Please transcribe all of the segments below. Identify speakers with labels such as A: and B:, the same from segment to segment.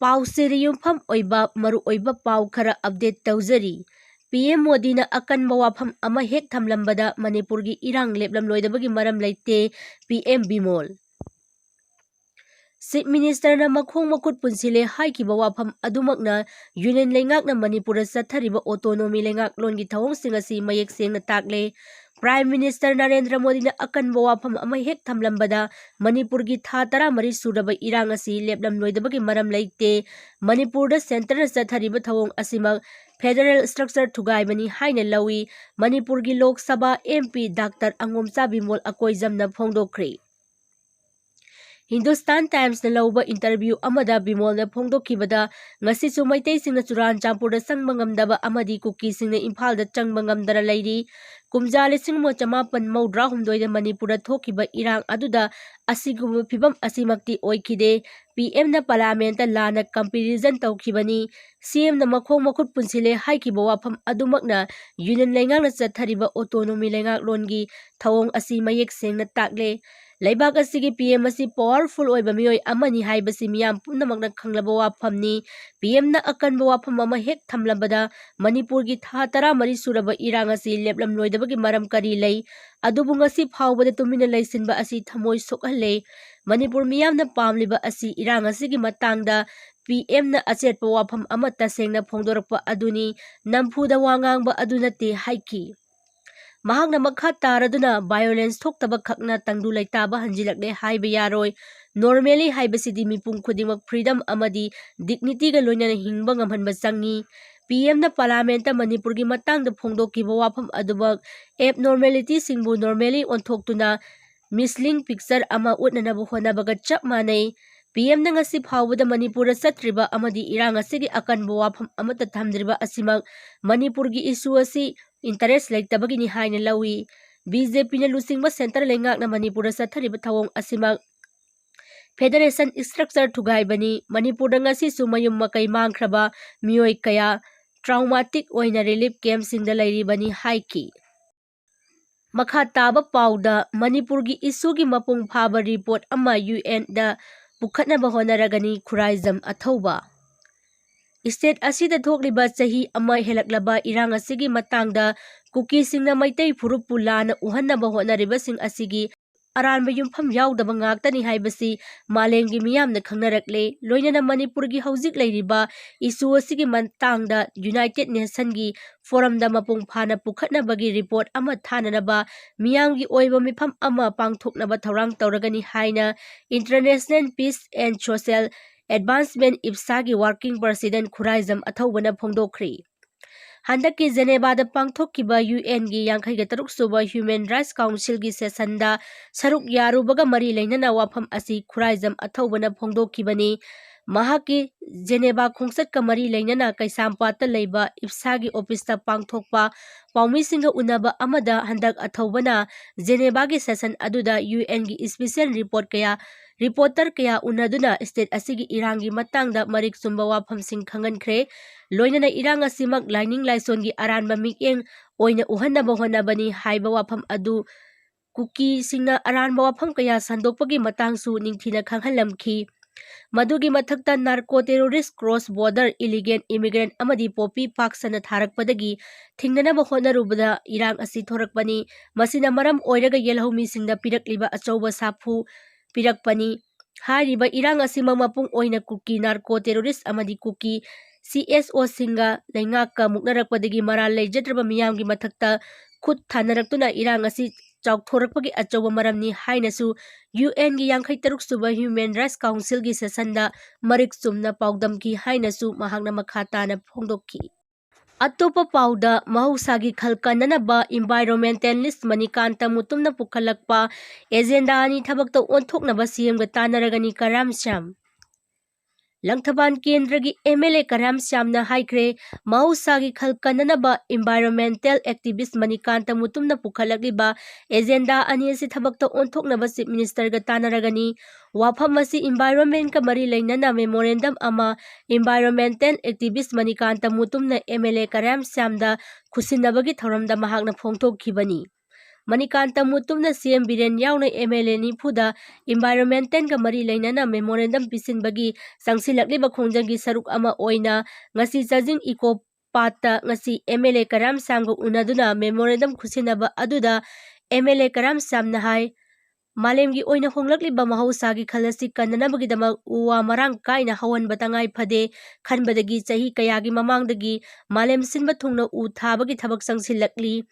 A: ꯄꯥꯎꯁꯦꯗ ꯌꯨꯝꯐꯝ ꯑꯣꯏꯕ ꯃꯔꯨꯑꯣꯏꯕ ꯄꯥꯎ ꯈꯔ ꯑꯞꯗꯦꯠ ꯇꯧꯖꯔꯤ꯫ ꯄꯤꯑꯦꯝ ꯃꯣꯗꯤꯅ ꯑꯀꯟꯕ ꯋꯥꯐꯝ ꯑꯃ ꯍꯦꯛ ꯊꯝꯂꯝꯕꯗ ꯃꯅꯤꯄꯨꯔꯒꯤ ꯏꯔꯥꯡ ꯂꯦꯞꯂꯝꯂꯣꯏꯗꯕꯒꯤ ꯃꯔꯝ ꯂꯩꯇꯦ ꯄꯤꯑꯦꯝ ꯕꯤꯃꯣꯜ꯫ ꯆꯤꯐ ꯃꯤꯅꯤꯁꯇꯔꯅ ꯃꯈꯣꯡ ꯃꯈꯨꯠ ꯄꯨꯟꯁꯤꯜꯂꯦ ꯍꯥꯏꯈꯤꯕ ꯋꯥꯐꯝ ꯑꯗꯨꯃꯛꯅ ꯌꯨꯅꯤꯌꯟ ꯂꯩꯉꯥꯛꯅ ꯃꯅꯤꯄꯨꯔꯗ ꯆꯠꯊꯔꯤꯕ ꯑꯣꯇꯣꯅꯣꯃꯤ ꯂꯩꯉꯥꯛꯂꯣꯟꯒꯤ ꯊꯧꯑꯣꯡꯁꯤꯡ ꯑꯁꯤ ꯃꯌꯦꯛ ꯁꯦꯡꯅ ꯇꯥꯛꯂꯦ꯫ ꯄ꯭ꯔꯥꯏꯝ ꯃꯤꯅꯤꯁꯇꯔ ꯅꯔꯦꯟꯗ꯭ꯔ ꯃꯣꯗꯤꯅ ꯑꯀꯟꯕ ꯋꯥꯐꯝ ꯑꯃ ꯍꯦꯛ ꯊꯝꯂꯝꯕꯗ ꯃꯅꯤꯄꯨꯔꯒꯤ ꯊꯥ 14 ꯁꯨꯔꯕ ꯏꯔꯥꯡ ꯑꯁꯤ ꯂꯦꯞꯂꯝꯂꯣꯏꯗꯕꯒꯤ ꯃꯔꯝ ꯂꯩꯇꯦ꯫ ꯃꯅꯤꯄꯨꯔꯗ ꯁꯦꯟꯇꯔꯅ ꯆꯠꯊꯔꯤꯕ ꯊꯧꯑꯣꯡ ꯑꯁꯤꯃꯛ ꯐꯦꯗꯔꯦꯜ ꯁ꯭ꯇꯔꯛꯆꯔ ꯊꯨꯒꯥꯏꯕꯅꯤ ꯍꯥꯏꯅ ꯂꯧꯏ꯫ ꯃꯅꯤꯄꯨꯔꯒꯤ ꯂꯣꯛ ꯁꯚꯥ ꯑꯦꯝꯄꯤ ꯗꯥꯛꯇꯔ ꯑꯉꯣꯝꯆꯥ ꯕꯤꯃꯣꯜ ꯑꯀꯣꯏꯖꯝꯅ ꯐꯣꯡꯗꯣꯛꯈ꯭ꯔꯦ꯫ ꯍꯤꯟꯗꯨꯁꯇꯥꯟ ꯇꯥꯏꯝꯁꯅ ꯂꯧꯕ ꯏꯟꯇꯔꯚ꯭ꯌꯨ ꯑꯃꯗ ꯕꯤꯃꯣꯜꯅ ꯐꯣꯡꯗꯣꯛꯈꯤꯕꯗ ꯉꯁꯤꯁꯨ ꯃꯩꯇꯩꯁꯤꯡꯅ ꯆꯨꯔꯥꯆꯥꯟꯄꯨꯔꯗ ꯆꯪꯕ ꯉꯝꯗꯕ ꯑꯃꯗꯤ ꯀꯨꯀꯤꯁꯤꯡꯅ ꯏꯝꯐꯥꯜꯗ ꯆꯪꯕ ꯉꯝꯗꯅ ꯂꯩꯔꯤ꯫ ꯀꯨꯝꯖꯥ 1962ꯗ ꯃꯅꯤꯄꯨꯔꯗ ꯊꯣꯛꯈꯤꯕ ꯏꯔꯥꯡ ꯑꯗꯨꯗ ꯑꯁꯤꯒꯨꯝꯕ ꯐꯤꯚꯝ ꯑꯁꯤꯃꯛꯇꯤ ꯑꯣꯏꯈꯤꯗꯦ꯫ ꯄꯤꯑꯦꯝꯅ ꯄꯥꯔꯂꯤꯌꯥꯃꯦꯟꯇ ꯂꯥꯟꯅ ꯀꯝꯄꯦꯔꯤꯖꯟ ꯇꯧꯈꯤꯕꯅꯤ꯫ ꯁꯤꯑꯦꯝꯅ ꯃꯈꯣꯡ ꯃꯈꯨꯠ ꯄꯨꯟꯁꯤꯜꯂꯦ ꯍꯥꯏꯈꯤꯕ ꯋꯥꯐꯝ ꯑꯗꯨꯃꯛꯅ ꯌꯨꯅꯤꯌꯟ ꯂꯩꯉꯥꯛꯅ ꯆꯠꯊꯔꯤꯕ ꯑꯣꯇꯣꯅꯣꯃꯤ ꯂꯩꯉꯥꯛꯂꯣꯟꯒꯤ ꯊꯧꯑꯣꯡ ꯑꯁꯤ ꯃꯌꯦꯛ ꯁꯦꯡꯅ ꯇꯥꯛꯂꯦ꯫ ꯂꯩꯕꯥꯛ ꯑꯁꯤꯒꯤ ꯄꯤꯑꯦꯝ ꯑꯁꯤ ꯄꯥꯋꯔꯐꯨꯜ ꯑꯣꯏꯕ ꯃꯤꯑꯣꯏ ꯑꯃꯅꯤ ꯍꯥꯏꯕꯁꯤ ꯃꯤꯌꯥꯝ ꯄꯨꯝꯅꯃꯛꯅ ꯈꯪꯂꯕ ꯋꯥꯐꯝꯅꯤ꯫ ꯄꯤꯑꯦꯝꯅ ꯑꯀꯟꯕ ꯋꯥꯐꯝ ꯑꯃ ꯍꯦꯛ ꯊꯝꯂꯝꯕꯗ ꯃꯅꯤꯄꯨꯔꯒꯤ ꯊꯥ 14 ꯁꯨꯔꯕ ꯏꯔꯥꯡ ꯑꯁꯤ ꯂꯦꯞꯂꯝꯂꯣꯏꯗꯕꯒꯤ ꯃꯔꯝ ꯀꯔꯤ ꯂꯩ? ꯑꯗꯨꯕꯨ ꯉꯁꯤ ꯐꯥꯎꯕꯗ ꯇꯨꯃꯤꯟꯅ ꯂꯩꯁꯤꯟꯕ ꯑꯁꯤ ꯊꯃꯣꯏ ꯁꯣꯛꯍꯜꯂꯦ꯫ ꯃꯅꯤꯄꯨꯔ ꯃꯤꯌꯥꯝꯅ ꯄꯥꯝꯂꯤꯕ ꯑꯁꯤ ꯏꯔꯥꯡ ꯑꯁꯤꯒꯤ ꯃꯇꯥꯡꯗ ꯄꯤꯑꯦꯝꯅ ꯑꯆꯦꯠꯄ ꯋꯥꯐꯝ ꯑꯃ ꯇꯁꯦꯡꯅ ꯐꯣꯡꯗꯣꯔꯛꯄ ꯑꯗꯨꯅꯤ, ꯅꯝꯐꯨꯗ ꯋꯥ ꯉꯥꯡꯕ ꯑꯗꯨ ꯅꯠꯇꯦ ꯍꯥꯏꯈꯤ꯫ ꯃꯍꯥꯛꯅ ꯃꯈꯥ ꯇꯥꯔꯗꯨꯅ ꯚꯥꯏꯑꯣꯂꯦꯟꯁ ꯊꯣꯛꯇꯕ ꯈꯛꯅ ꯇꯪꯗꯨ ꯂꯩꯇꯥꯕ ꯍꯟꯖꯤꯜꯂꯛꯂꯦ ꯍꯥꯏꯕ ꯌꯥꯔꯣꯏ꯫ ꯅꯣꯔꯃꯦꯂꯤ ꯍꯥꯏꯕꯁꯤꯗꯤ ꯃꯤꯄꯨꯝ ꯈꯨꯗꯤꯡꯃꯛ ꯐ꯭रीडꯝ ꯑꯃꯗꯤ ꯗꯤꯒꯅꯤꯇꯤꯒ ꯂꯣꯏꯅꯅ ꯍꯤꯡꯕ ꯉꯝꯍꯟꯕ ꯆꯪꯏ꯫ ꯄꯤꯑꯦꯝꯅ ꯄꯥꯔꯂꯤꯌꯥꯃꯦꯟꯇ ꯃꯅꯤꯄꯨꯔꯒꯤ ꯃꯇꯥꯡꯗ ꯐꯣꯡꯗꯣꯛꯈꯤꯕ ꯋꯥꯐꯝ ꯑꯗꯨꯃꯛ ꯑꯦꯕꯅꯣꯔꯃꯦꯂꯤꯇꯤꯁꯤꯡꯕꯨ ꯅꯣꯔꯃꯦꯂꯤ ꯑꯣꯟꯊꯣꯛꯇꯨꯅ ꯃꯤꯁꯂꯤꯡ ꯄꯤꯛꯆꯔ ꯑꯃ ꯎꯠꯅꯅꯕ ꯍꯣꯠꯅꯕꯒ ꯆꯞ ꯃꯥꯟꯅꯩ꯫ ꯄꯤꯑꯦꯝꯅ ꯉꯁꯤ ꯐꯥꯎꯕꯗ ꯃꯅꯤꯄꯨꯔꯗ ꯆꯠꯇ꯭ꯔꯤꯕ ꯑꯃꯗꯤ ꯏꯔꯥꯡ ꯑꯁꯤꯒꯤ ꯑꯀꯟꯕ ꯋꯥꯐꯝ ꯑꯃꯠꯇ ꯊꯝꯗ꯭ꯔꯤꯕ ꯑꯁꯤꯃꯛ ꯃꯅꯤꯄꯨꯔꯒꯤ ꯏꯁꯨ ꯑꯁꯤ ꯏꯟꯇꯔꯦꯁ ꯂꯩꯇꯕꯒꯤꯅꯤ ꯍꯥꯏꯅ ꯂꯧꯏ꯫ ꯕꯤꯖꯦꯄꯤꯅ ꯂꯨꯆꯤꯡꯕ ꯁꯦꯟꯇꯔ ꯂꯩꯉꯥꯛꯅ ꯃꯅꯤꯄꯨꯔꯗ ꯆꯠꯊꯔꯤꯕ ꯊꯧꯑꯣꯡ ꯑꯁꯤꯃꯛ ꯐꯦꯗꯔꯦꯁꯟ ꯁ꯭ꯇꯔꯛꯆꯔ ꯊꯨꯒꯥꯏꯕꯅꯤ꯫ ꯃꯅꯤꯄꯨꯔꯗ ꯉꯁꯤꯁꯨ ꯃꯌꯨꯝ ꯃꯀꯩ ꯃꯥꯡꯈ꯭ꯔꯕ ꯃꯤꯑꯣꯏ ꯀꯌꯥ ꯇ꯭ꯔꯥꯎꯃꯥꯇꯤꯛ ꯑꯣꯏꯅ ꯔꯤꯂꯤꯐ ꯀꯦꯝꯞꯁꯤꯡꯗ ꯂꯩꯔꯤꯕꯅꯤ ꯍꯥꯏꯈꯤ꯫ ꯃꯈꯥ ꯇꯥꯕ ꯄꯥꯎꯗ ꯃꯅꯤꯄꯨꯔꯒꯤ ꯏꯁꯨꯒꯤ ꯃꯄꯨꯡ ꯐꯥꯕ ꯔꯤꯄꯣꯔꯠ ꯑꯃ ꯌꯨꯑꯦꯟꯗ ꯄꯨꯈꯠꯅꯕ ꯍꯣꯠꯅꯔꯒꯅꯤ ꯈꯨꯔꯥꯏꯖꯝ ꯑꯊꯧꯕ꯫ ꯁ꯭ꯇꯦꯠ ꯑꯁꯤꯗ ꯊꯣꯛꯂꯤꯕ ꯆꯍꯤ ꯑꯃ ꯍꯦꯜꯂꯛꯂꯕ ꯏꯔꯥꯡ ꯑꯁꯤꯒꯤ ꯃꯇꯥꯡꯗ ꯀꯨꯀꯤꯁꯤꯡꯅ ꯃꯩꯇꯩ ꯐꯨꯔꯨꯞꯄꯨ ꯂꯥꯟꯅ ꯎꯍꯟꯅꯕ ꯍꯣꯠꯅꯔꯤꯕꯁꯤꯡ ꯑꯁꯤꯒꯤ ꯑꯔꯥꯟꯕ ꯌꯨꯝꯐꯝ ꯌꯥꯎꯗꯕ ꯉꯥꯛꯇꯅꯤ ꯍꯥꯏꯕꯁꯤ ꯃꯥꯂꯦꯝꯒꯤ ꯃꯤꯌꯥꯝꯅ ꯈꯪꯅꯔꯛꯂꯦ꯫ ꯂꯣꯏꯅꯅ ꯃꯅꯤꯄꯨꯔꯒꯤ ꯍꯧꯖꯤꯛ ꯂꯩꯔꯤꯕ ꯏꯁꯨ ꯑꯁꯤꯒꯤ ꯃꯇꯥꯡꯗ ꯌꯨꯅꯥꯏꯇꯦꯗ ꯅꯦꯁꯟꯒꯤ ꯐꯣꯔꯝꯗ ꯃꯄꯨꯡ ꯐꯥꯅ ꯄꯨꯈꯠꯅꯕꯒꯤ ꯔꯤꯄꯣꯔꯠ ꯑꯃ ꯊꯥꯅꯅꯕ ꯃꯤꯌꯥꯝꯒꯤ ꯑꯣꯏꯕ ꯃꯤꯐꯝ ꯑꯃ ꯄꯥꯡꯊꯣꯛꯅꯕ ꯊꯧꯔꯥꯡ ꯇꯧꯔꯒꯅꯤ ꯍꯥꯏꯅ international peace and social advancement ꯏꯞꯁꯥꯒꯤ ꯋꯥꯔꯀꯤꯡ ꯄ꯭ꯔꯁꯤꯗꯦꯟꯠ ꯈꯨꯔꯥꯏꯖꯝ ꯑꯊꯧꯕꯅ ꯐꯣꯡꯗꯣꯛꯈ꯭ꯔꯦ꯫ ꯍꯟꯗꯛꯀꯤ ꯖꯦꯅꯦꯚꯥꯗ ꯄꯥꯡꯊꯣꯛꯈꯤꯕ ꯌꯨꯑꯦꯟꯒꯤ 53ꯁꯨꯕ ꯍ꯭ꯌꯨꯃꯦꯟ ꯔꯥꯏꯠꯁ ꯀꯥꯎꯟꯁꯤꯜꯒꯤ ꯁꯦꯁꯟꯗ ꯁꯔꯨꯛ ꯌꯥꯔꯨꯕꯒ ꯃꯔꯤ ꯂꯩꯅꯅ ꯋꯥꯐꯝ ꯑꯁꯤ ꯈꯨꯔꯥꯏꯖꯝ ꯑꯊꯧꯕꯅ ꯐꯣꯡꯗꯣꯛꯈꯤꯕꯅꯤ꯫ ꯃꯍꯥꯛꯀꯤ ꯖꯦꯅꯦꯚꯥ ꯈꯣꯡꯆꯠꯀ ꯃꯔꯤ ꯂꯩꯅꯅ ꯀꯩꯁꯥꯝꯄꯥꯠꯇ ꯂꯩꯕ ꯏꯞꯁꯥꯒꯤ ꯑꯣꯐꯤꯁꯇ ꯄꯥꯡꯊꯣꯛꯄ ꯄꯥꯎꯃꯤꯁꯤꯡꯒ ꯎꯅꯕ ꯑꯃꯗ ꯍꯟꯗꯛ ꯑꯊꯧꯕꯅ ꯖꯦꯅꯦꯚꯥꯒꯤ ꯁꯦꯁꯟ ꯑꯗꯨꯗ ꯌꯨꯑꯦꯟꯒꯤ ꯁ꯭ꯄꯦꯁꯤꯌꯦꯜ ꯔꯤꯄꯣꯔꯇꯔ ꯀꯌꯥ ꯎꯅꯗꯨꯅ ꯁ꯭ꯇꯦꯠ ꯑꯁꯤꯒꯤ ꯏꯔꯥꯡꯒꯤ ꯃꯇꯥꯡꯗ ꯃꯔꯤꯛ ꯆꯨꯝꯕ ꯋꯥꯐꯝꯁꯤꯡ ꯈꯪꯍꯟꯈ꯭ꯔꯦ꯫ ꯂꯣꯏꯅꯅ ꯏꯔꯥꯡ ꯑꯁꯤꯃꯛ ꯂꯥꯏꯅꯤꯡ ꯂꯥꯏꯁꯣꯟꯒꯤ ꯑꯔꯥꯟꯕ ꯃꯤꯠꯌꯦꯡ ꯑꯣꯏꯅ ꯎꯍꯟꯅꯕ ꯍꯣꯠꯅꯕꯅꯤ ꯍꯥꯏꯕ ꯋꯥꯐꯝ ꯑꯗꯨ ꯀꯨꯀꯤꯁꯤꯡꯅ ꯑꯔꯥꯟꯕ ꯋꯥꯐꯝ ꯀꯌꯥ ꯁꯟꯗꯣꯛꯄꯒꯤ ꯃꯇꯥꯡꯁꯨ ꯅꯤꯡꯊꯤꯅ ꯈꯪꯍꯜꯂꯝꯈꯤ꯫ ꯃꯗꯨꯒꯤ ꯃꯊꯛꯇ narco terrorist, cross border illegal ꯏꯃꯤꯒ꯭ꯔꯦꯟꯠ ꯑꯃꯗꯤ ꯄꯣꯄꯤ ꯄꯥꯛ ꯁꯟꯅ ꯊꯥꯔꯛꯄꯗꯒꯤ ꯊꯤꯡꯅꯅꯕ ꯍꯣꯠꯅꯔꯨꯕꯗ ꯏꯔꯥꯡ ꯑꯁꯤ ꯊꯣꯔꯛꯄꯅꯤ꯫ ꯃꯁꯤꯅ ꯃꯔꯝ ꯑꯣꯏꯔꯒ ꯌꯦꯜꯍꯧꯃꯤꯁꯤꯡꯗ ꯄꯤꯔꯛꯂꯤꯕ ꯑꯆꯧꯕ ꯁꯥꯐꯨ ꯄꯤꯔꯛꯄꯅꯤ꯫ ꯍꯥꯏꯔꯤꯕ ꯏꯔꯥꯡ ꯑꯁꯤꯃꯛ ꯃꯄꯨꯡ ꯑꯣꯏꯅ ꯀꯨꯀꯤ, ꯅꯥꯔꯀꯣ ꯇꯦꯔꯣꯔꯤꯁꯠ ꯑꯃꯗꯤ ꯀꯨꯀꯤ CSOꯁꯤꯡꯒ ꯂꯩꯉꯥꯛꯀ ꯃꯨꯛꯅꯔꯛꯄꯗꯒꯤ ꯃꯔꯥꯜ ꯂꯩꯖꯗ꯭ꯔꯕ ꯃꯤꯌꯥꯝꯒꯤ ꯃꯊꯛꯇ ꯈꯨꯠ ꯊꯥꯅꯔꯛꯇꯨꯅ ꯏꯔꯥꯡ ꯑꯁꯤ ꯆꯥꯎꯊꯣꯔꯛꯄꯒꯤ ꯑꯆꯧꯕ ꯃꯔꯝꯅꯤ ꯍꯥꯏꯅꯁꯨ ꯌꯨꯑꯦꯟꯒꯤ 53ꯁꯨꯕ ꯍ꯭ꯌꯨꯃꯦꯟ ꯔꯥꯏꯠꯁ ꯀꯥꯎꯟꯁꯤꯜꯒꯤ ꯁꯦꯁꯟꯗ ꯃꯔꯤꯛ ꯆꯨꯝꯅ ꯄꯥꯎꯗꯝꯈꯤ ꯍꯥꯏꯅꯁꯨ ꯃꯍꯥꯛꯅ ꯃꯈꯥ ꯇꯥꯅ ꯐꯣꯡꯗꯣꯛꯈꯤ꯫ ꯑꯇꯣꯞꯄ ꯄꯥꯎꯗ ꯃꯍꯧꯁꯥꯒꯤ ꯈꯜ ꯀꯟꯅꯅꯕ ꯏꯟꯚꯥꯏꯔꯣꯟꯃꯦꯟꯇꯦꯂꯤꯁꯠ ꯃꯅꯤꯀꯥꯟꯇ ꯃꯨꯇꯨꯝꯅ ꯄꯨꯈꯠꯂꯛꯄ ꯑꯦꯖꯦꯟꯗꯥ ꯑꯅꯤ ꯊꯕꯛꯇ ꯑꯣꯟꯊꯣꯛꯅꯕ ꯁꯤꯑꯦꯝꯒ ꯇꯥꯟꯅꯔꯒꯅꯤ ꯀꯔꯥꯝꯁ꯭ꯌꯥꯝ꯫ ꯂꯪꯊꯕꯥꯜ ꯀꯦꯟꯗ꯭ꯔꯒꯤ MLA ꯀꯔꯥꯝꯁ꯭ꯌꯥꯝꯅ ꯍꯥꯏꯈ꯭ꯔꯦ ꯃꯍꯧꯁꯥꯒꯤ ꯈꯜ ꯀꯟꯅꯅꯕ ꯏꯟꯚꯥꯏꯔꯣꯟꯃꯦꯟꯇꯦꯜ ꯑꯦꯛꯇꯤꯕꯤꯁꯠ ꯃꯅꯤꯀꯥꯟꯇ ꯃꯨꯇꯨꯝꯅ ꯄꯨꯈꯠꯂꯛꯂꯤꯕ ꯑꯦꯖꯦꯟꯗꯥ ꯑꯅꯤ ꯑꯁꯤ ꯊꯕꯛꯇ ꯑꯣꯟꯊꯣꯛꯅꯕ ꯆꯤꯐ ꯃꯤꯅꯤꯁꯇꯔꯒ ꯇꯥꯟꯅꯔꯒꯅꯤ꯫ ꯋꯥꯐꯝ ꯑꯁꯤ ꯏꯟꯚꯥꯏꯔꯣꯟꯃꯦꯟꯠꯀ ꯃꯔꯤ ꯂꯩꯅꯅ ꯃꯦꯃꯣꯔꯦꯟꯗꯝ ꯑꯃ ꯏꯟꯚꯥꯏꯔꯣꯟꯃꯦꯟꯇꯦꯜ ꯑꯦꯛꯇꯤꯕꯤꯁꯠ ꯃꯅꯤꯀꯥꯟꯇ ꯃꯨꯇꯨꯝꯅ MLA ꯀꯔꯥꯝꯁ꯭ꯌꯥꯝꯗ ꯈꯨꯠꯁꯤꯟꯅꯕꯒꯤ ꯊꯧꯔꯝꯗ ꯃꯍꯥꯛꯅ ꯐꯣꯡꯗꯣꯛꯈꯤꯕꯅꯤ꯫ Manikanta Mutumna CM Biren Yauna MLA Nipuda Environmental ka mari lainana memorandum pisinbagi sangsilakliba khongjanggi saruk ama oina ngasi Chajing Eco Pata ngasi MLA Karam Samgo unaduna memorandum khusinaba aduda MLA Karam Samna hai Malemgi oina honglakliba mahausagi khalasi kannanabagidama uwa marang kaina hawan batangai phade khanbadagi chahi kayagi mamangdagi malem sinba thungna u thabagi thabak sangsilakli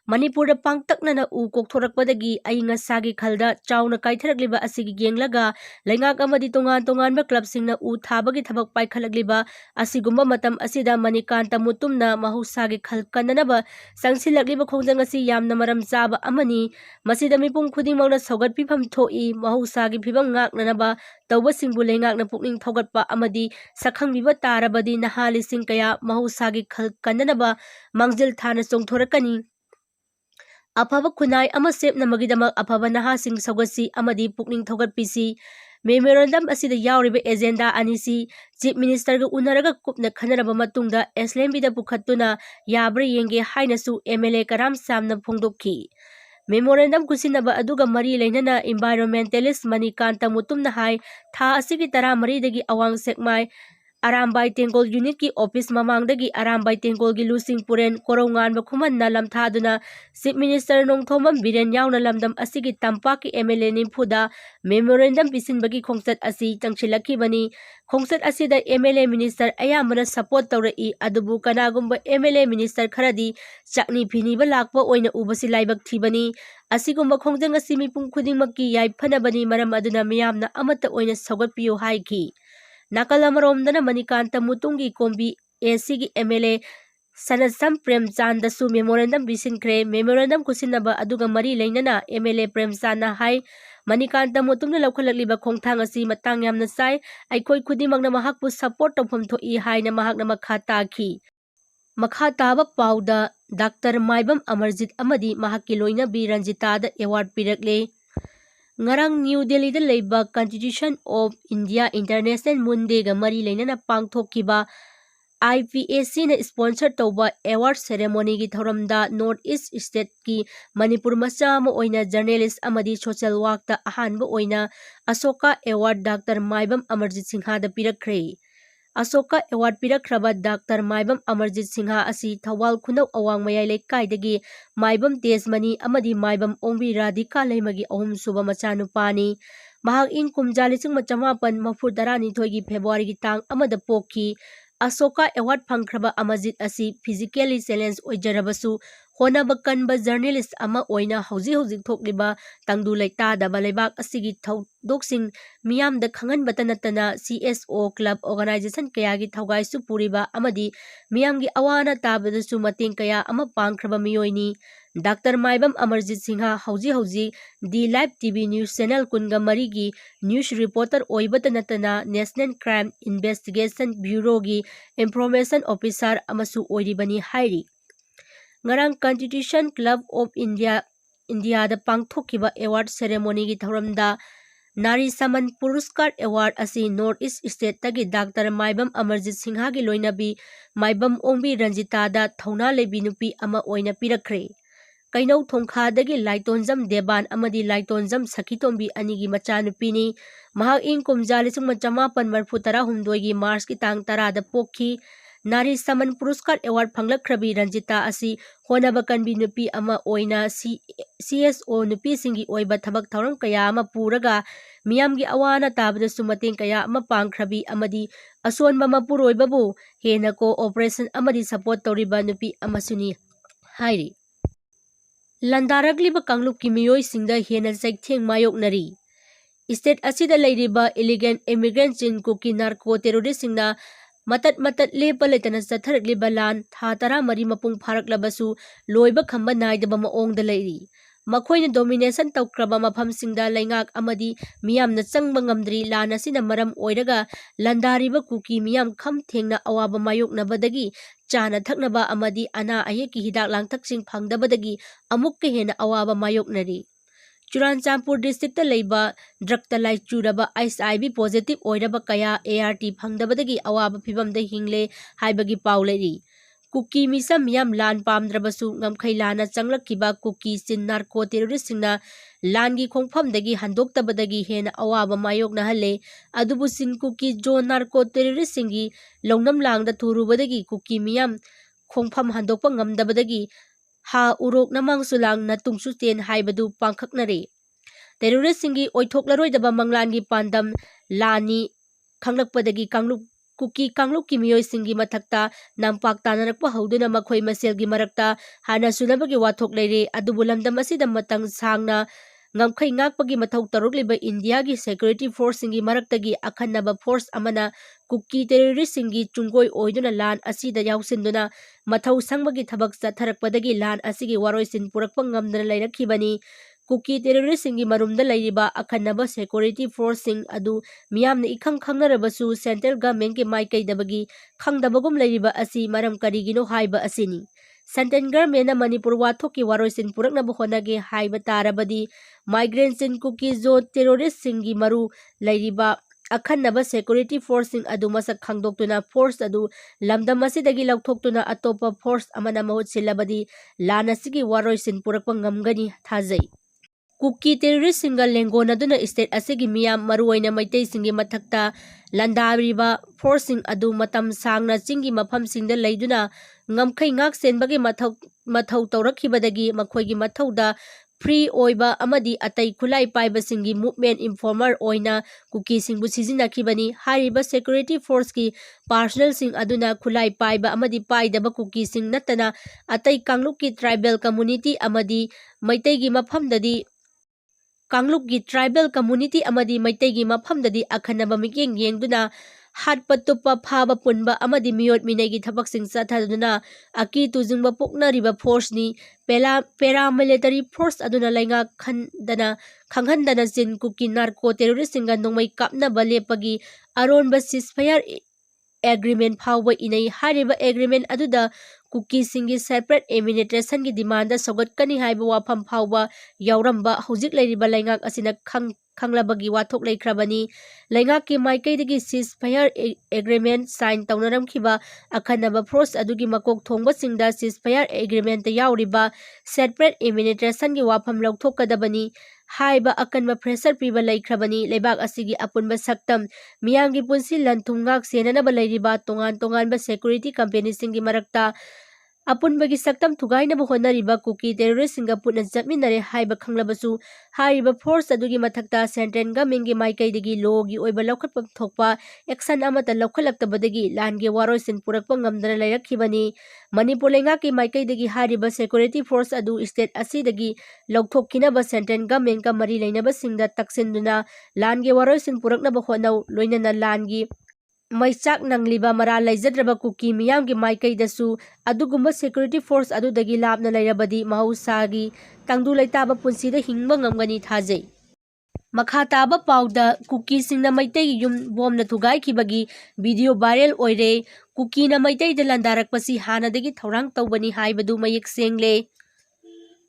A: Manipur pangtakna u kokthorapdagi ainga sagi khalda chauna kaitharagliba asigi genglaga laingak amadi tongan club singna u thabagi thabak paikhalakliba asigumba matam asida Manikanta Mutumna mahusagi khal kananaba sangsilagliba khongjang asi yamna maram chaba amani masida mipum khudingmangna sogat pifam thoi mahusagi phibam ngaknanaba tawba singbu laingakna pukning thogatpa amadi sakhangbiba tarabadi nahali sing kaya mahusagi khal kananaba mangjil thana chongthorakani Afaba Kunai ama sep namagidama afaba nahasing sogasi amadi pukning thogatpisi memorandum asida yauriba agenda anisi chief minister ga unaraga kupna khanaraba matungda SLMB da pukhatuna yabra yenge hainasu MLA Karam Samna phongdokhi memorandum kusinaba aduga mari lainana environmentalist Manikanta Mutumna hai tha asigi 13 dagi awang sekmai Arambai Tengol Unit ki office mamangdagi Arambai Tengol gi lusing puren korongan ba khuman na lamthaduna Chief Minister Nongthomam Biren yauna lamdam asigi tampa ki MLA nimfuda memorandum pisinbagi khongsat asi tangsilakibani khongsat asida MLA minister ayamana support tawrai adubu kanagumba MLA minister kharadi chakni phini ba lakpa oina ubasi laibak thibani asigumba khongjang asi mipum khudingmakki yaiphanabani maram aduna miyamna amata oina sogatpiyo haiki Nakalamromdana Manikanta Mutungi Kombi ACG MLA Sanasam Premchand dasu memorandum bisinkre memorandum kusinaba aduga mari lainana MLA Premchand hai Manikanta Mutumna laukhalakliba khongthang asi matang yamna sai aikoi khudimangna mahakpu support tawpham thoi haina mahakna makha taki makha taba pauda Dr. Maibam Amarjit amadi mahakki loinabi Ranjita da award pirakle Ngarang New Delhi da leiba Constitution of India International Monday ga mari lainana pangthokkiba IPAC na sponsor tawba award ceremony gi thoramda North East State ki Manipur macha ama oina journalist amadi social work ta ahanba oina Asoka Award Dr. Maibam Amarjit Singha da pirakre Asoka Award pirakhraba Dr. Maibam Amarjit Singha asi Thawal Khunau Awang Mayai Lekai Maibam Tesmani amadi Maibam Ongbi Radhika Leimagi ahum suba machanupani mahak ing kumjalising machamapan mafurdarani thoigi February gi tang amada pokki Asoka Award phangkhraba Amajit asi physically challenged oijarabasu honaba kanba journalist ama oina hauji thokliba tangdu leita daba lebak asigi thaudoksing miyam da khangan batanatana CSO club organization kaya gi thaugai su puriba amadi miyam gi awana tabadasu mating kaya ama pangkhraba miyoini Dr. Maibam Amarjit Singha hauji di Live TV News Channel kunga marigi news reporter oibatanatana National Crime Investigation Bureau gi information officer amasu oiribani hairi Ngarang Constitution Club of India da pangthokkiba award ceremony gi thoramda Nari Saman Puruskar Award asi North East State tagi Dr. Maibam Amarjit Singha gi loinabi Maibam Ongbi Ranjita da thauna lebi nupi ama oina pirakre Kainau Thongkha dagi Laitonjam Deban amadi Laitonjam Sakhitombi anigi machanupini mahak ing kumjalisung machamapan marfutara humdoi gi March ki tang 10 da pokhi Nari Saman Puruskar Award phanglakrabi Ranjita asi honaba kanbi nupi ama oina CSO nupi singi oiba thabak thauram kaya ama puraga miyamgi awana tabada sumating kaya ama pangkrabi amadi asonba mapuroibabu hena ko operation amadi support toriba nupi amasuni hairi Landarakliba Kanglupki Meoi Singda Henna Cheitheng Mayoknare State asida leiriba illegal immigrant chin kuki narco terrorist singna matat lepa letana satharakliba lan tha 13 mapung pharaklabasu loiba khamba naidaba maongda leiri Makhoina domination tawkraba mafamsingda laingak amadi miyamna changba ngamdri lan asina maram oiraga landariba kuki miyam kham thengna awaba mayoknabadagi chana thaknaba amadi ana ayeki hidak langthaksing phangdabadagi amukka hena awaba mayoknari Churanchampur district leiba drug talai churaba HIV positive oiraba kaya ART phangdabadagi awaba phibamda hingle haibagi paulari Kuki मिसम मियाम लान पामद्रबसु ngamkhai lana changlakkiba Kuki sin narco terrorist singna langi khongphamdagi handoktabadagi hena awaba mayoknahalle adubu sin Kuki Zo narco terrorist singi longnam langda thurubadagi Kuki मियाम khongpham handokpa ngamdabadagi ha urok namang sulang na tungsu ten haibadu pangkhaknare terrorist singi oithoklaroi manglangi pandam lani khanglakpadagi Kanglupki Kanglupki Meoi singi mathakta nampak tanarakpa hauduna makhoi maselgi marakta hana sunabagi wathok leire adubu lamdam asida matang sangna ngamkhai ngakpagi mathau tarukliba India gi security force singi maraktagi akhannaba force amana Kuki terrorist singi chungoi oiduna lan asida yausinduna mathau sangbagi thabak chatharakpadagi lan asigi waroisin purakpa ngamdana leirakhibani Kuki terrorist singi marumda leiriba akhannaba security force sing adu miyamna ikhang khangnarabasu central government ke maikaidabagi khangdabagum leiriba asi maram karigino haiba asini Central government Manipur wathoki waroisin puraknaba honage haiba tarabadi migrants in Kuki zone terrorist singi maru leiriba akhannaba security force sing adu masak khangdoktuna force adu lamdam asidagi lauthoktuna atopa force amana mahut silabadi lana sigi waroisin purakpa ngamgani thajai Kuki terrorist singa lengonaduna state asigi miyam maruoina maitai singi mathakta Landarakliba forcing adu matam sangna chingi mafam singda leiduna ngamkhai ngak senbagi mathau tawrakhibadagi makhoigi mathauda free oiba amadi atai khulai paiba singi movement informer oina Kuki singbu sizinakibani hariba security force ki personnel sing aduna khulai paiba amadi paidaba Kuki sing natana atai Kanglupki tribal community amadi maitaigi mafamdadi Kanglupki tribal community amadi maitaigi mafamdadi akhanaba mikyeng yengduna hatpa tupa phaba punba amadi miyot minegi thabaksing chathaduna aki tujingba poknariba force ni paramilitary force aduna lainga khanghandana sin Kuki narco terrorist singa nongmai kapnaba lepagi aronba ceasefire agreement phawba inai hariba agreement aduda Kuki singi separate administration gi demand sogatkani haiba wafam phawba yauramba hojik leiriba laingak asina khanglabagi wathok leikrabani laingak ki maikaidagi ceasefire agreement sign tawnaramkhiba akhanaba force adugi makok thongba singda ceasefire agreement ta yauriba separate administration gi wafam lauthokadabani haiba akanba pressure piba leikrabani leibak asigi apunba saktam miyangi punsi lanthum ngak senanaba leiriba tongan ba security company singi marakta apunbagi saktam thugainaba honariba Kuki terrorist singa putna japminare haiba khanglabasu hariba force adugi mathakta central government gi maikaidagi logi oiba laukhatpa thokpa action amata laukhalaktabadagi lange waroisin purakpa ngamdana leirakhibani Manipur lengaki maikaidagi hariba security force adu state asidagi lauthokkinaba central government ka mari leinaba singda taksinduna lange waroisin puraknaba honau loinana langi Maichak nangliba mara laijadraba Kuki miyamgi maikaidasu adugumba security force adudagi lapna lairabadi mahausagi tangdu laitaba punsida hingba ngamgani thajai makha taba pauda Kuki singna maitai yum bomna thugaikibagi video viral oire Kuki na maitai da landarakpasi hanadagi thaurang tawbani haibadu mayek sengle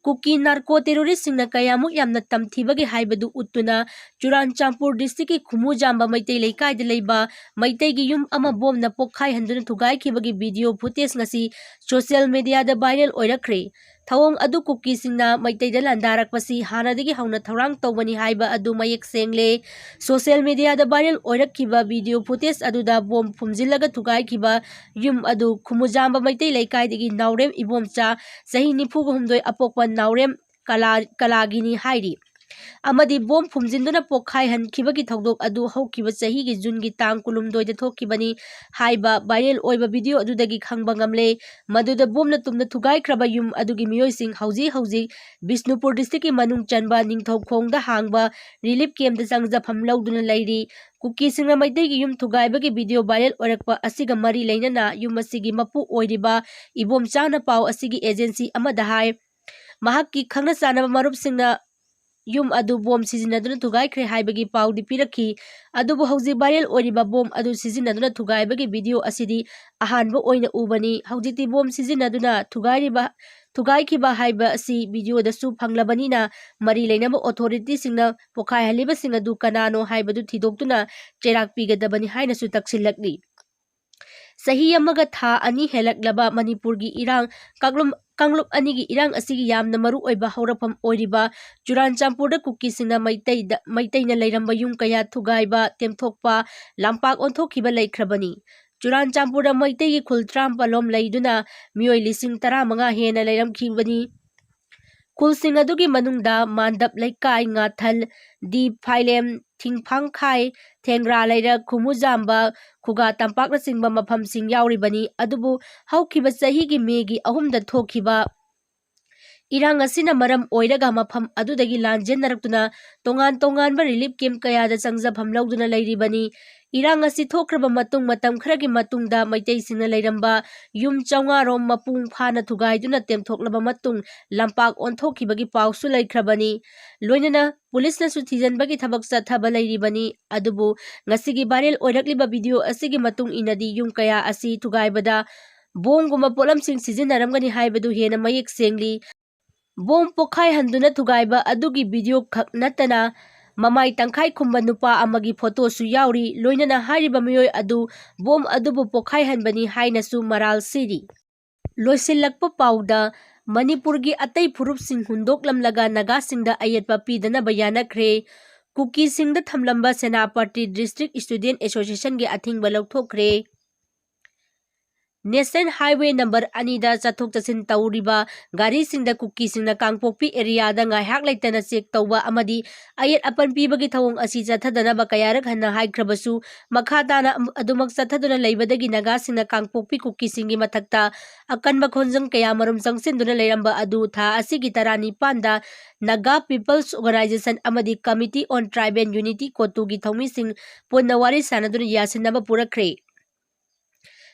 A: Kuki narco terrorist singna kayamuk yamna tamthibagi haibadu uttuna Churanchampur district ki Khumu Jamba maitai leikai da leiba maitai gi yum ama bom na pokhai handuna thugaikibagi video footage ngasi social media da viral oirakre thawong adu Kuki singna maitai da landarakpasi hanadagi hauna thaurang tawbani haiba adu mayek sengle social media da viral oirakkiba video footage adu da bom phumjilaga thugaikiba yum adu Khumu Jamba maitai leikai dagi naurem ibomcha sahi 93 apokpa naurem kalagini hairi amadi bom phumjinduna pokhai hankibagi thodok adu haukiba sahi gi jun gi tang kulumdoi da thokibani haiba viral oiba video adudagi khangba ngamle maduda bomna tumna thugai kraba yum adugi miyoi sing hauji Bishnupur district ki manung chanba ningthaukhong da hangba relief camp da changjafam lauduna leiri Kuki singna maidai gi yum thugaibagi video viral oirakpa asiga mari leinana yum asigi mapu oiriba ibom chana pau asigi agency amada hai mahakki khangna chanaba marup singna yum adu bom sizinaduna thugaikre haibagi paudi pirakhi adubu hauji viral oiriba bom adu sizinaduna thugaibagi video asidi ahanba oina ubani haujiti bom sizinaduna thugaikhiba haiba asi video da su phanglabanina mari leinaba authority singna pokhai haliba singadu kanano haibadu thidoktuna cherak pigadabani haina su taksilakni Sahi amaga tha ani helaklaba Manipurgi irang Kanglup anigi irang asigi yamna maru oiba haurapam oiriba Churachandpurda kuki singna maitaina leiramba yum kaya Thugaikhiba temthokpa lampak onthokhiba leikrabani Churachandpurda maitaigi khul 30 leiduna Meoi 15,000 hena leiramkhibani Kulsing adugi manungda Mandap Laikai Ngathal Di Phailem Thingphangkhai Thengra Leira Khumujamba Khuga Tampakna Singba Maphamsing yauribani adubu haukhiba chahigi Megi 3 da thokhiba Irang asina maram oiraga mafam adudagi lanjennarakuna tongan relief camp kayada changjafam lauduna leiribani Irang asi thokraba matung matam kharagi matungda maiteisinna leiramba yum chawngarom mapung phana thugaiduna temthoklaba matung lampak onthokibagi pausu leikrabani loinana pulisna su thijanbagi thabak chathaba leiribani adubu ngasigi viral oirakliba video asigi matung inadi yum kaya asi thugaibada bomguma polamsing sizinnaramgani haibadu hena mayek sengli Bom pokhai handuna Thugaiba adugi video khak natana mamai tangkhai khumba nupa amagi photo su yauri loinana hariba Meoi adu bom adubu pokhai hanbani haina su maral siri loisilakpa pauda Manipurgi atai phurup sing hundoklamlaga naga singda ayetpa pidana bayanakre kuki singda thamlamba Senapati District Student Association ge athingba lauthokre National Highway number 2 da chathok chasin tauriba gari singda kuki singna Kangpokpi area da ngaihak leitana check tawba amadi ayet apan pibagi thawong asi chathadana ba kayarak hanna haikrabasu makhatana adumak chathaduna leibadagi naga singna Kangpokpi kuki singi mathakta akanba khonjang kaya marum changsinduna leiramba adu tha asigi tarani panda Naga People's Organization amadi Committee on Tribal Unity Kotugi thawmi sing punna wari sanaduna yasinaba purakre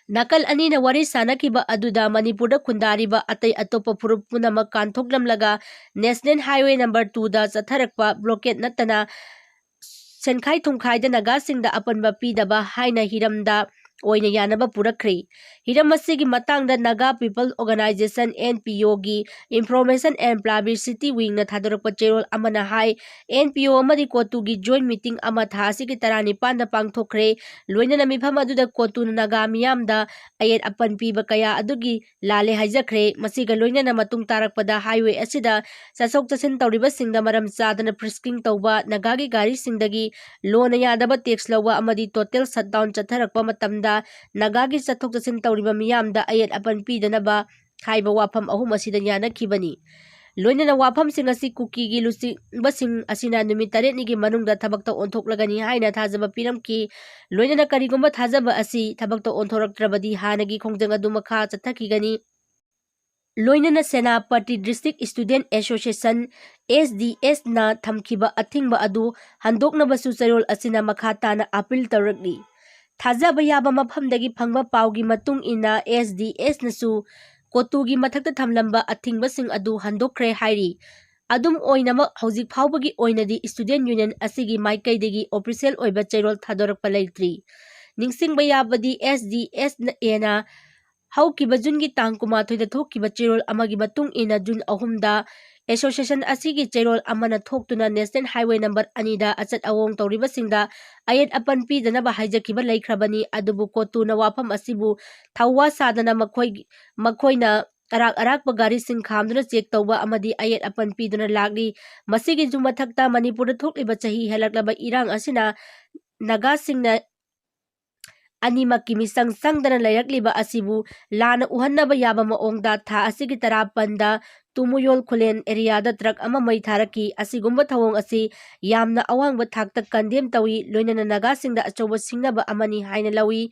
A: Nakal anina wari sanakiba aduda Manipurda khundariba atai atopa phurup punamak kanthoklamlaga National Highway number 2 da chatharakpa blockade natana senkhai thungkhai da naga singda apanba pidaba haina hiramda oina yanaba purakre hiram asigi matangda Naga People Organization NPO gi Information and Publicity Wing na thadorakpa cherol amana hai NPO amadi kotu gi joint meeting ama thasi gi tarani panda pangthokre loinana mifam aduda kotu naga miyamda ayet apan piba kaya adugi lale haijakre masiga loinana matung tarakpada highway asida chasok chasin tawriba singda maram chadana frisking tawba naga gi gari singdagi lona yadaba tax lawa amadi total shutdown chatharakpa matamda Nagagi chathok chasin tawriba miyamda ayet apan pidanaba haiba wafam ahum asida yanakhibani loinana wafam sing asi kuki gi lusi basing asina numit 8 nigi manungda thabakta onthoklagani haina thajaba piramki loinana karigumba thajaba asi thabakta onthoraktrabadi hanagi khongjang adu makha chathakigani Loinana Senapati District Student Association SDS na thamkiba athingba adu handoknabasu charol asina makhatana appeal tawrakli Thajaba yaba mafamdagi phangba paugi matung ina SDS nasu kotugi mathakta thamlamba athingbasing adu handokre hairi adum oinama hojik phawbagi oinadi student union asigi maikaidagi official oiba chairol thadorakpa leitri ningsingba yabadi SDS na ena haukiba jungi tang kumathoi da thokkiba chairol amagi matung ina jun 3 da Association asigi chairol amana thoktuna National Highway number 2 da achat awong tawriba singda ayet apan pi dana ba haijakiba laikhrabani adubu kotu na wafam asibu thawwa sadana makhoina arak pa gari sing khamduna check tawba amadi ayet apan pi duna lagli masigi jumathakta Manipur thokliba chahi helaklaba irang asina naga singna Animaki misang sangdana leirakliba asibu lana uhannaba yaba maongda tha asigi tarapanda Tumuyol Khulen area da truck ama mai tharaki asigumba thawong asi yamna awangba thakta condemn tawi loinana naga singda achoba singnaba amani haina lawi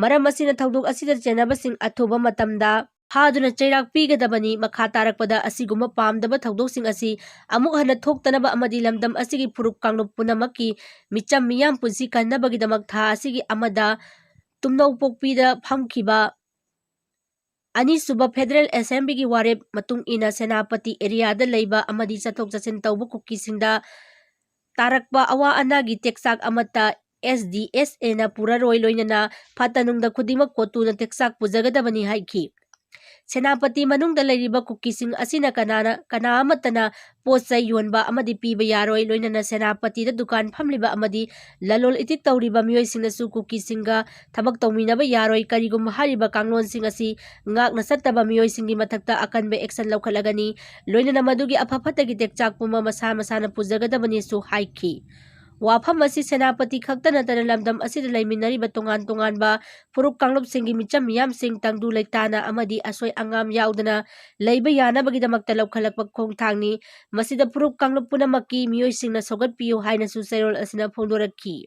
A: maram asina thawdok asida chenaba sing athoba matamda haduna chairak pigadabani makha tarakpada asigumba pamdaba thawdok sing asi amuk hana thoktanaba amadi lamdam asigi phuruk Kanglup punamaki micham miyam punsi kannabagi damak tha asigi amada tumnau pokpida phamkiba Anisuba Federal Assembly gi warep matung ina Senapati area da leiba amadi chathok chasin tawbu kuki singda tarakpa awa anagi teksak amata SDS ena pura roi loinana phatanungda khudima kotu na teksak pujagadabani haiki Senapati ꯃꯅꯨꯡꯗ ꯂꯩꯔꯤꯕ ꯀꯨꯀꯤꯁꯤꯡ ꯑꯁꯤꯅ ꯀꯅꯥ ꯑꯃꯠꯇꯅ ꯄꯣꯠꯆꯩ ꯌꯣꯟꯕ ꯑꯃꯗꯤ ꯄꯤꯕ ꯌꯥꯔꯣꯏ, ꯂꯣꯏꯅꯅ ꯁꯦꯅꯥꯄꯇꯤꯗ ꯗꯨꯀꯥꯟ ꯐꯝꯂꯤꯕ ꯑꯃꯗꯤ ꯂꯂꯣꯟ ꯏꯇꯤꯛ ꯇꯧꯔꯤꯕ ꯃꯤꯑꯣꯏꯁꯤꯡꯅꯁꯨ ꯀꯨꯀꯤꯁꯤꯡꯒ ꯊꯕꯛ ꯇꯧꯃꯤꯟꯅꯕ ꯌꯥꯔꯣꯏ꯫ ꯀꯔꯤꯒꯨꯝꯕ ꯍꯥꯏꯔꯤꯕ ꯀꯥꯡꯂꯣꯟꯁꯤꯡ ꯑꯁꯤ ꯉꯥꯛꯅ ꯆꯠꯇꯕ ꯃꯤꯑꯣꯏꯁꯤꯡꯒꯤ ꯃꯊꯛꯇ ꯑꯀꯟꯕ ꯑꯦꯛꯁꯟ ꯂꯧꯈꯠꯂꯒꯅꯤ, ꯂꯣꯏꯅꯅ ꯃꯗꯨꯒꯤ ꯑꯐ ꯐꯠꯇꯒꯤ ꯇꯦꯛꯆꯥꯛ ꯄꯨꯝꯕ ꯃꯁꯥ ꯃꯁꯥꯅ ꯄꯨꯖꯒꯗꯕꯅꯤꯁꯨ ꯍꯥꯏꯈꯤ꯫ ꯋꯥꯐꯝ ꯑꯁꯤ ꯁꯦꯅꯥꯄꯇꯤ ꯈꯛꯇ ꯅꯠꯇꯅ ꯂꯝꯗꯝ ꯑꯁꯤꯗ ꯂꯩꯃꯤꯟꯅꯔꯤꯕ ꯇꯣꯉꯥꯟ ꯇꯣꯉꯥꯟꯕ ꯐꯨꯔꯨꯞ ꯀꯥꯡꯂꯨꯞꯁꯤꯡꯒꯤ ꯃꯤꯆꯝ ꯃꯤꯌꯥꯝꯁꯤꯡ ꯇꯪꯗꯨ ꯂꯩꯇꯥꯅ ꯑꯃꯗꯤ ꯑꯁꯣꯏ ꯑꯉꯥꯝ ꯌꯥꯎꯗꯅ ꯂꯩꯕ ꯌꯥꯅꯕꯒꯤꯗꯃꯛꯇ ꯂꯧꯈꯠꯂꯛꯄ ꯈꯣꯡꯊꯥꯡꯅꯤ꯫ ꯃꯁꯤꯗ ꯐꯨꯔꯨꯞ ꯀꯥꯡꯂꯨꯞ ꯄꯨꯝꯅꯃꯛꯀꯤ ꯃꯤꯑꯣꯏꯁꯤꯡꯅ ꯁꯧꯒꯠꯄꯤꯌꯨ ꯍꯥꯏꯅꯁꯨ ꯆꯩꯔꯣꯜ ꯑꯁꯤꯅ ꯐꯣꯡꯗꯣꯔꯛꯈꯤ꯫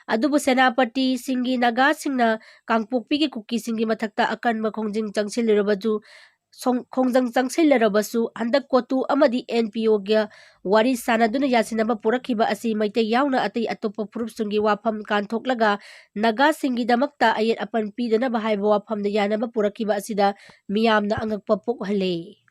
A: ꯑꯗꯨꯕꯨ ꯁꯦꯅꯥꯄꯇꯤꯁꯤꯡꯒꯤ ꯅꯥꯒꯥꯁꯤꯡꯅ ꯀꯥꯡꯄꯣꯛꯄꯤꯒꯤ ꯀꯨꯀꯤꯁꯤꯡꯒꯤ ꯃꯊꯛꯇ ꯑꯀꯟꯕ ꯈꯣꯡꯖꯪ ꯆꯪꯁꯤꯜꯂꯔꯕꯁꯨ ꯍꯟꯗꯛ ꯀꯣꯇꯨ ꯑꯃꯗꯤ NPOꯒ ꯋꯥꯔꯤ ꯁꯥꯅꯗꯨꯅ ꯌꯥꯁꯤꯟꯅꯕ ꯄꯨꯔꯛꯈꯤꯕ ꯑꯁꯤ ꯃꯩꯇꯩ ꯌꯥꯎꯅ ꯑꯇꯩ ꯑꯇꯣꯞꯄ ꯐꯨꯔꯨꯞꯁꯤꯡꯒꯤ ꯋꯥꯐꯝ ꯀꯥꯟꯊꯣꯛꯂꯒ ꯅꯥꯒꯥꯁꯤꯡꯒꯤꯗꯃꯛꯇ ꯑꯌꯦꯠ ꯑꯄꯟ ꯄꯤꯗꯅꯕ ꯍꯥꯏꯕ ꯋꯥꯐꯝꯗ ꯌꯥꯅꯕ ꯄꯨꯔꯛꯈꯤꯕ ꯑꯁꯤꯗ ꯃꯤꯌꯥꯝꯅ ꯑꯉꯛꯄ ꯄꯣꯛꯍꯜꯂꯦ꯫